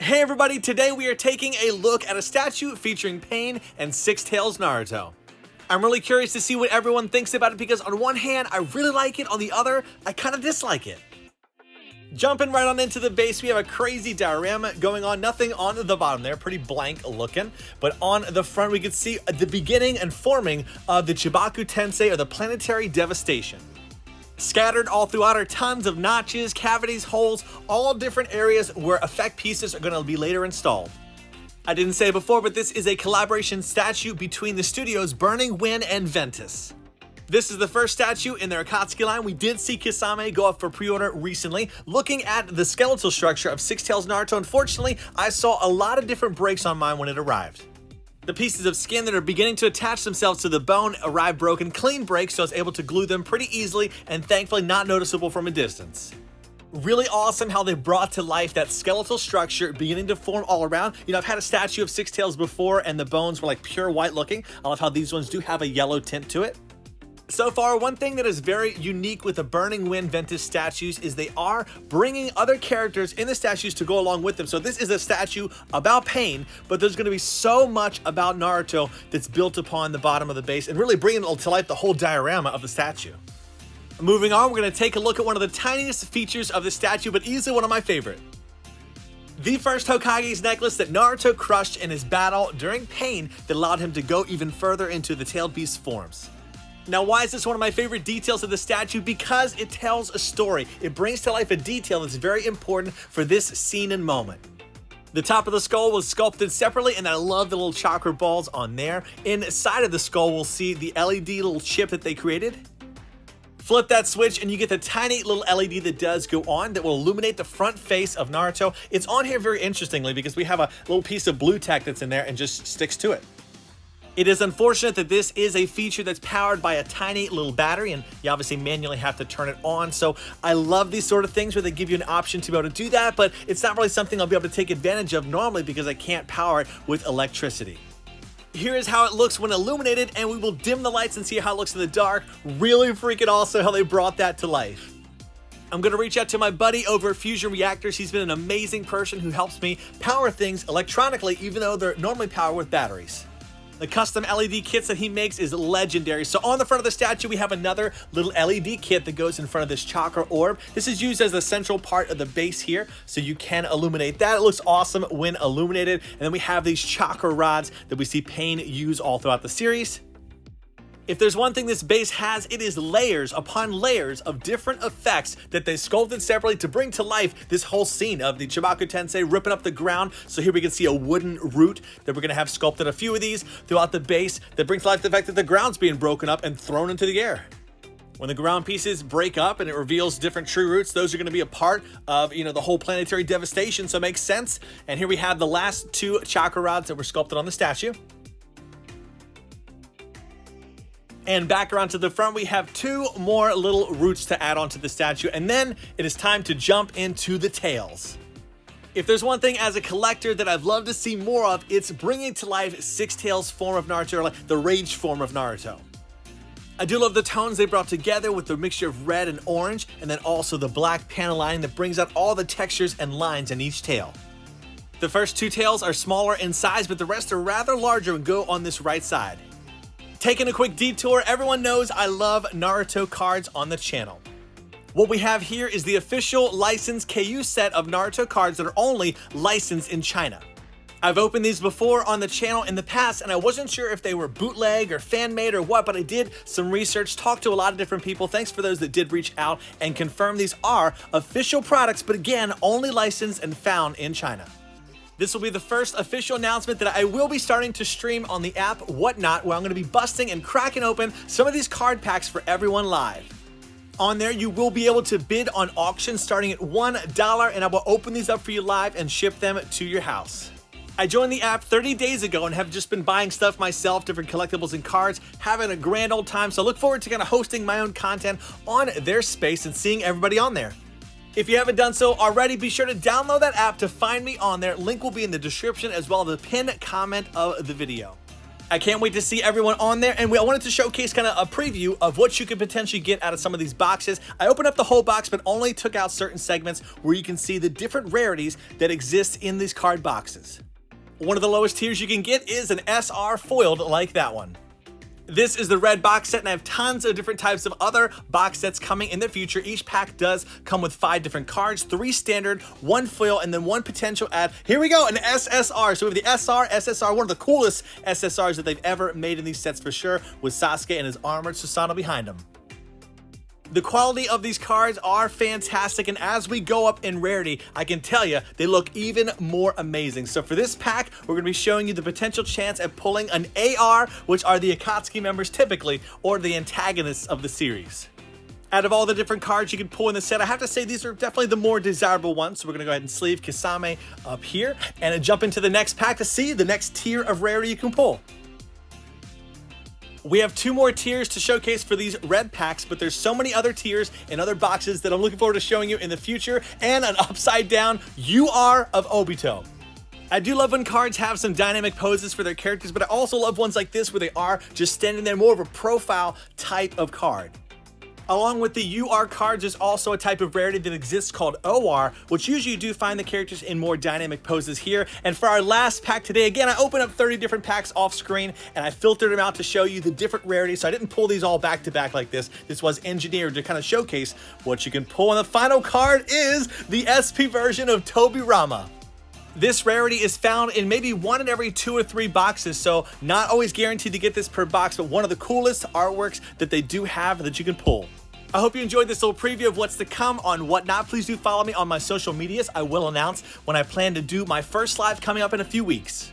Hey everybody, today we are taking a look at a statue featuring Pain and Six Tails Naruto. I'm really curious to see what everyone thinks about it because on one hand, I really like it, on the other, I kind of dislike it. Jumping right on into the base, we have a crazy diorama going on, nothing on the bottom there, pretty blank looking. But on the front, we can see the beginning and forming of the Chibaku Tensei, or the planetary devastation. Scattered all throughout are tons of notches, cavities, holes, all different areas where effect pieces are going to be later installed. I didn't say it before, but this is a collaboration statue between the studios Burning Wind and Ventus. This is the first statue in their Akatsuki line. We did see Kisame go up for pre-order recently. Looking at the skeletal structure of Six Tails Naruto, unfortunately, I saw a lot of different breaks on mine when it arrived. The pieces of skin that are beginning to attach themselves to the bone arrived broken, clean breaks, so I was able to glue them pretty easily and thankfully not noticeable from a distance. Really awesome how they brought to life that skeletal structure beginning to form all around. You know, I've had a statue of Six Tails before and the bones were like pure white looking. I love how these ones do have a yellow tint to it. So far, one thing that is very unique with the Burning Wind Ventus statues is they are bringing other characters in the statues to go along with them. So this is a statue about Pain, but there's going to be so much about Naruto that's built upon the bottom of the base and really bringing to life the whole diorama of the statue. Moving on, we're going to take a look at one of the tiniest features of the statue, but easily one of my favorite. The first Hokage's necklace that Naruto crushed in his battle during Pain that allowed him to go even further into the tailed beast forms. Now, why is this one of my favorite details of the statue? Because it tells a story. It brings to life a detail that's very important for this scene and moment. The top of the skull was sculpted separately, and I love the little chakra balls on there. Inside of the skull, we'll see the LED little chip that they created. Flip that switch and you get the tiny little LED that does go on that will illuminate the front face of Naruto. It's on here very interestingly because we have a little piece of blue tack that's in there and just sticks to it. It is unfortunate that this is a feature that's powered by a tiny little battery, and you obviously manually have to turn it on. So I love these sort of things where they give you an option to be able to do that, but it's not really something I'll be able to take advantage of normally because I can't power it with electricity. Here is how it looks when illuminated, and we will dim the lights and see how it looks in the dark. Really freaking awesome how they brought that to life. I'm going to reach out to my buddy over at Fusion Reactors. He's been an amazing person who helps me power things electronically, even though they're normally powered with batteries. The custom LED kits that he makes is legendary. So on the front of the statue, we have another little LED kit that goes in front of this chakra orb. This is used as the central part of the base here, so you can illuminate that. It looks awesome when illuminated. And then we have these chakra rods that we see Pain use all throughout the series. If there's one thing this base has, it is layers upon layers of different effects that they sculpted separately to bring to life this whole scene of the Chibaku Tensei ripping up the ground. So here we can see a wooden root that we're going to have sculpted a few of these throughout the base that brings to life the fact that the ground's being broken up and thrown into the air. When the ground pieces break up and it reveals different tree roots, those are going to be a part of, the whole planetary devastation, so it makes sense. And here we have the last two chakra rods that were sculpted on the statue. And back around to the front, we have two more little roots to add onto the statue, and then it is time to jump into the tails. If there's one thing as a collector that I'd love to see more of, it's bringing to life Six Tails form of Naruto, or like the rage form of Naruto. I do love the tones they brought together with the mixture of red and orange, and then also the black panel line that brings out all the textures and lines in each tail. The first two tails are smaller in size, but the rest are rather larger and go on this right side. Taking a quick detour, everyone knows I love Naruto cards on the channel. What we have here is the official licensed Kayou set of Naruto cards that are only licensed in China. I've opened these before on the channel in the past, and I wasn't sure if they were bootleg or fan-made or what, but I did some research, talked to a lot of different people. Thanks for those that did reach out and confirm these are official products, but again, only licensed and found in China. This will be the first official announcement that I will be starting to stream on the app Whatnot, where I'm going to be busting and cracking open some of these card packs for everyone live. On there, you will be able to bid on auctions starting at $1, and I will open these up for you live and ship them to your house. I joined the app 30 days ago and have just been buying stuff myself, different collectibles and cards, having a grand old time, so I look forward to kind of hosting my own content on their space and seeing everybody on there. If you haven't done so already, be sure to download that app to find me on there. Link will be in the description as well as the pinned comment of the video. I can't wait to see everyone on there, and I wanted to showcase kind of a preview of what you could potentially get out of some of these boxes. I opened up the whole box, but only took out certain segments where you can see the different rarities that exist in these card boxes. One of the lowest tiers you can get is an SR foiled like that one. This is the red box set, and I have tons of different types of other box sets coming in the future. Each pack does come with 5 different cards, 3 standard, 1 foil, and then 1 potential add. Here we go, an SSR. So we have the SR, SSR, one of the coolest SSRs that they've ever made in these sets for sure, with Sasuke and his armored Susanoo behind him. The quality of these cards are fantastic, and as we go up in rarity, I can tell you, they look even more amazing. So for this pack, we're going to be showing you the potential chance at pulling an AR, which are the Akatsuki members typically, or the antagonists of the series. Out of all the different cards you can pull in the set, I have to say these are definitely the more desirable ones. So we're going to go ahead and sleeve Kisame up here, and jump into the next pack to see the next tier of rarity you can pull. We have 2 more tiers to showcase for these red packs, but there's so many other tiers and other boxes that I'm looking forward to showing you in the future, and an upside down UR of Obito. I do love when cards have some dynamic poses for their characters, but I also love ones like this where they are just standing there, more of a profile type of card. Along with the UR cards, there's also a type of rarity that exists called OR, which usually you do find the characters in more dynamic poses here. And for our last pack today, again, I opened up 30 different packs off screen, and I filtered them out to show you the different rarities. So I didn't pull these all back to back like this. This was engineered to kind of showcase what you can pull. And the final card is the SP version of Tobirama. This rarity is found in maybe 1 in every 2 or 3 boxes, so not always guaranteed to get this per box, but one of the coolest artworks that they do have that you can pull. I hope you enjoyed this little preview of what's to come on Whatnot. Please do follow me on my social medias. I will announce when I plan to do my first live coming up in a few weeks.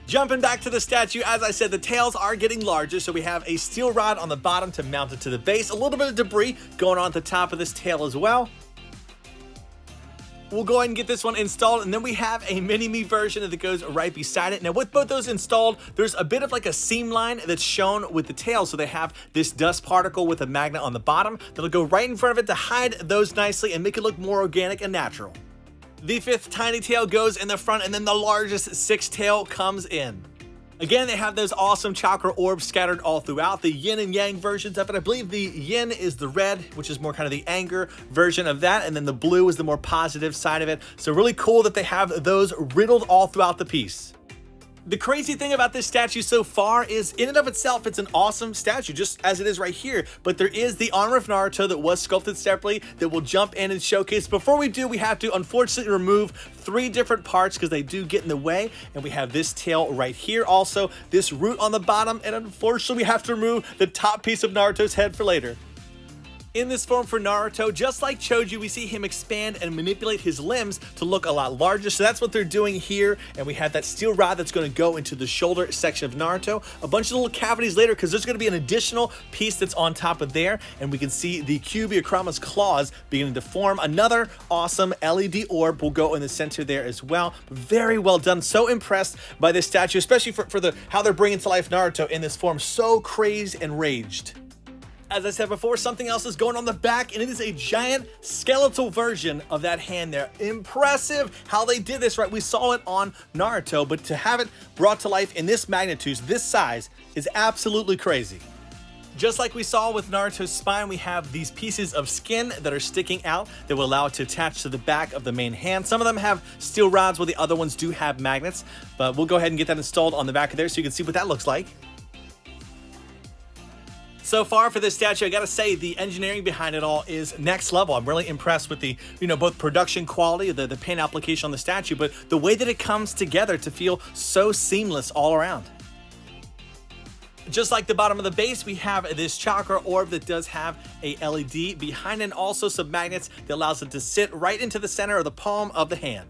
Jumping back to the statue, as I said, the tails are getting larger, so we have a steel rod on the bottom to mount it to the base. A little bit of debris going on at the top of this tail as well. We'll go ahead and get this one installed, and then we have a mini-me version that goes right beside it. Now with both those installed, there's a bit of like a seam line that's shown with the tail, so they have this dust particle with a magnet on the bottom that'll go right in front of it to hide those nicely and make it look more organic and natural. The 5th tiny tail goes in the front, and then the largest 6th tail comes in. Again, they have those awesome chakra orbs scattered all throughout, the yin and yang versions of it. I believe the yin is the red, which is more kind of the anger version of that, and then the blue is the more positive side of it. So really cool that they have those riddled all throughout the piece. The crazy thing about this statue so far is, in and of itself, it's an awesome statue, just as it is right here. But there is the armor of Naruto that was sculpted separately that we'll jump in and showcase. Before we do, we have to unfortunately remove 3 different parts because they do get in the way. And we have this tail right here, also this root on the bottom, and unfortunately we have to remove the top piece of Naruto's head for later. In this form for Naruto, just like Choji, we see him expand and manipulate his limbs to look a lot larger. So that's what they're doing here. And we have that steel rod that's going to go into the shoulder section of Naruto. A bunch of little cavities later because there's going to be an additional piece that's on top of there. And we can see the Kyuubi Akrama's claws beginning to form. Another awesome LED orb will go in the center there as well. Very well done. So impressed by this statue, especially for how they're bringing to life Naruto in this form. So crazed and raged. As I said before, something else is going on the back, and it is a giant skeletal version of that hand there. Impressive how they did this, right? We saw it on Naruto, but to have it brought to life in this magnitude, this size, is absolutely crazy. Just like we saw with Naruto's spine, we have these pieces of skin that are sticking out that will allow it to attach to the back of the main hand. Some of them have steel rods, while the other ones do have magnets, but we'll go ahead and get that installed on the back of there so you can see what that looks like. So far for this statue, I gotta say the engineering behind it all is next level. I'm really impressed with the, both production quality, the paint application on the statue, but the way that it comes together to feel so seamless all around. Just like the bottom of the base, we have this chakra orb that does have a LED behind it, and also some magnets that allows it to sit right into the center of the palm of the hand.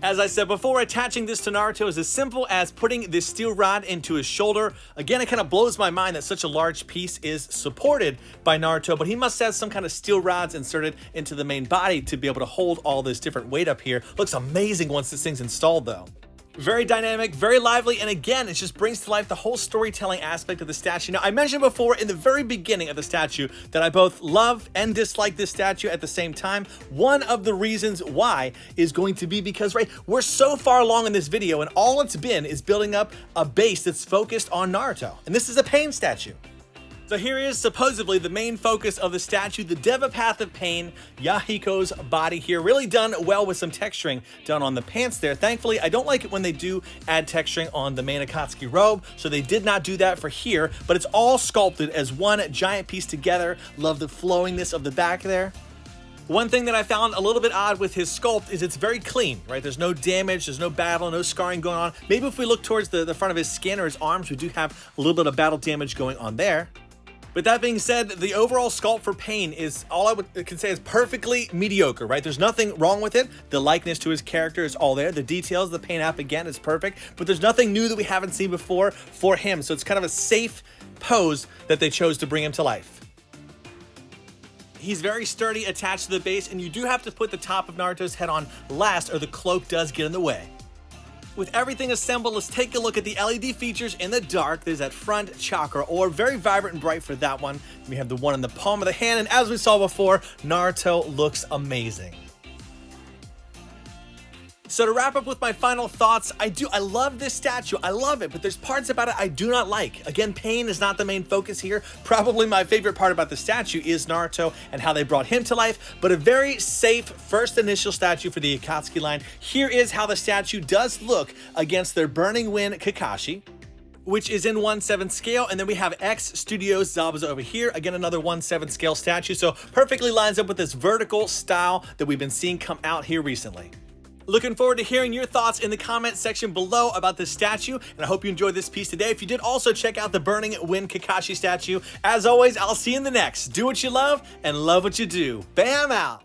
As I said before, attaching this to Naruto is as simple as putting this steel rod into his shoulder. Again, it kind of blows my mind that such a large piece is supported by Naruto, but he must have some kind of steel rods inserted into the main body to be able to hold all this different weight up here. Looks amazing once this thing's installed though. Very dynamic, very lively, and again, it just brings to life the whole storytelling aspect of the statue. Now, I mentioned before in the very beginning of the statue that I both love and dislike this statue at the same time. One of the reasons why is going to be because, right, we're so far along in this video, and all it's been is building up a base that's focused on Naruto. And this is a Pain statue. So here is supposedly the main focus of the statue, the Deva path of Pain, Yahiko's body here. Really done well with some texturing done on the pants there. Thankfully, I don't like it when they do add texturing on the main Akatsuki robe, so they did not do that for here, but it's all sculpted as one giant piece together. Love the flowingness of the back there. One thing that I found a little bit odd with his sculpt is it's very clean, right? There's no damage, there's no battle, no scarring going on. Maybe if we look towards the front of his skin or his arms, we do have a little bit of battle damage going on there. But that being said, the overall sculpt for Pain is, all I can say is perfectly mediocre, right? There's nothing wrong with it. The likeness to his character is all there. The details, the Pain app again is perfect, but there's nothing new that we haven't seen before for him. So it's kind of a safe pose that they chose to bring him to life. He's very sturdy attached to the base, and you do have to put the top of Naruto's head on last or the cloak does get in the way. With everything assembled, let's take a look at the LED features in the dark. There's that front chakra orb, very vibrant and bright for that one. We have the one in the palm of the hand, and as we saw before, Naruto looks amazing. So to wrap up with my final thoughts, I love this statue, I love it, but there's parts about it I do not like. Again, Pain is not the main focus here. Probably my favorite part about the statue is Naruto and how they brought him to life, but a very safe first initial statue for the Akatsuki line. Here is how the statue does look against their Burning Wind Kakashi, which is in 1/7 scale, and then we have X Studios Zabuza over here, again another 1/7 scale statue, so perfectly lines up with this vertical style that we've been seeing come out here recently. Looking forward to hearing your thoughts in the comment section below about this statue, and I hope you enjoyed this piece today. If you did, also check out the Burning Wind Kakashi statue. As always, I'll see you in the next. Do what you love and love what you do. Bam out!